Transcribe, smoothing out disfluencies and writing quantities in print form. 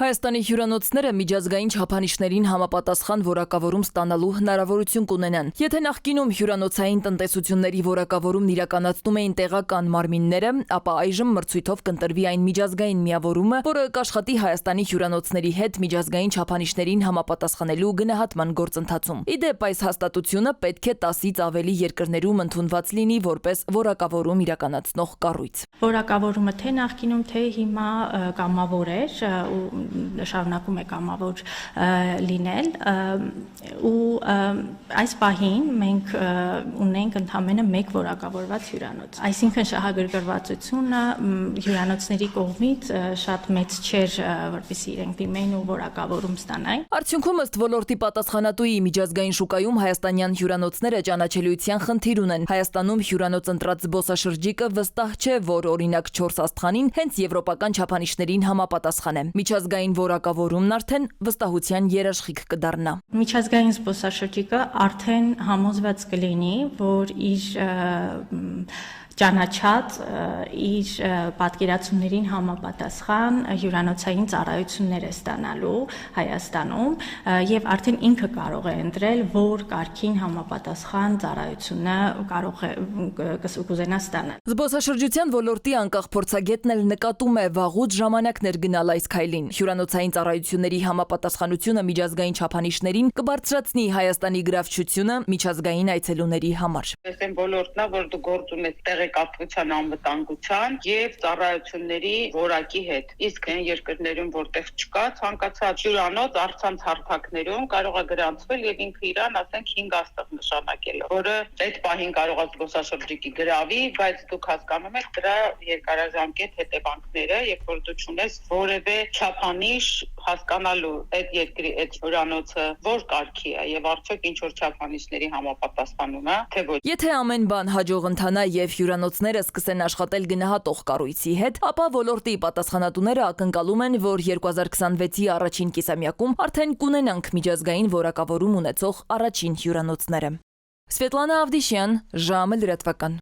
Հայաստանի հյուրանոցները միջազգային չափանիշներին համապատասխան որակավորում ստանալու հնարավորություն կունենան։ Եթե նախկինում հյուրանոցային տնտեսությունների որակավորումն իրականացնում էին տեղական մարմինները, ապա այժմ մրցույթով կընտրվի այն միջազգային միավորումը, որը կաշխատի Հայաստանի հյուրանոցների հետ միջազգային չափանիշներին համապատասխանելու գնահատման գործընթացում։ Ի դեպ, այս հաստատությունը պետք է 10-ից ավելի երկրներում ընդունված լինի որպես որակավորում իրականացնող կառույց։ Որակավորումը թե նախկինում, թե հիմա կամավոր էր ու շարունակում է կամավոր լինել ու այս պահին մենք ունենք ընդամենը մեկ որակավորված հյուրանոց։ Այսինքն շահագրգռվածությունը հյուրանոցների կողմից շատ մեծ չէր, որպեսզի իրենք դիմեն ու որակավորում ստանային։ Արդյունքում ըստ ոլորտի պատասխանատուի միջազգային շուկայում հայաստանյան հյուրանոցները ճանաչելիության խնդիր ունեն։ Հայաստանում հյուրանոց ընտրած զբոսաշրջիկը վստահ չէ, որ օրինակ 4 աստղանին հենց եվրոպական չափանիշներին համապատասխան է։ Միջազգային որակավորումն արդեն վստահության երաշխիք կդառնա։ Միջազգային զբոսաշրջիկը արդեն համոզված կլինի, որ իր ճանաչած իր պատկերացումներին համապատասխան հյուրանոցային ծառայություններ է ստանալու Հայաստանում եւ արդեն ինքը կարող է ընտրել, որ կարգին համապատասխան ծառայությունը կարող է կուզենա ստանալ։ Զբոսաշրջության ոլորտի անկախ փորձագետն էլ նկատում է վաղուց ժամանակներ գնալ այս քայլին։ Հյուրանոցային ծառայությունների համապատասխանությունը միջազգային չափանիշներին կբարձրացնի Հայաստանի գրավչությունը միջազգային այցելուների համար։ Այս այն ոլորտն է, որ դու գործ ունես տեղեկատվության անվտանգության եւ ծառայությունների որակի հետ։ Իսկ այն երկրներում, որտեղ չկա ցանկացած հյուրանոց առցանց հարթակներում կարող է գրանցվել եւ ինքը իրան, ասենք 5 աստղ նշանակելով, որը այդ պահին կարող է զբոսաշրջիկի գրավի, բայց դուք հասկանում եք դրա երկարաժամկետ հետևանքները, երբ որ դու չունես որևէ չափանիշ հասկանալու այդ երկրի այդ հյուրանոցը որ կարգի է եւ արդյոք ինչ որ չափանիշների համապատասխանում է, թե ոչ։ Եթե ամեն բան հաջող ընթանա եւ հյուրանոցները սկսեն աշխատել գնահատող կառույցի հետ, ապա ոլորտի պատասխանատուները ակնկալում են, որ 2026-ի առաջին կիսամյակում արդեն կունենանք միջազգային որակավորում ունեցող առաջին հյուրանոցները։ Սվետլանա Ավդիշյան, ժամը լրատվական։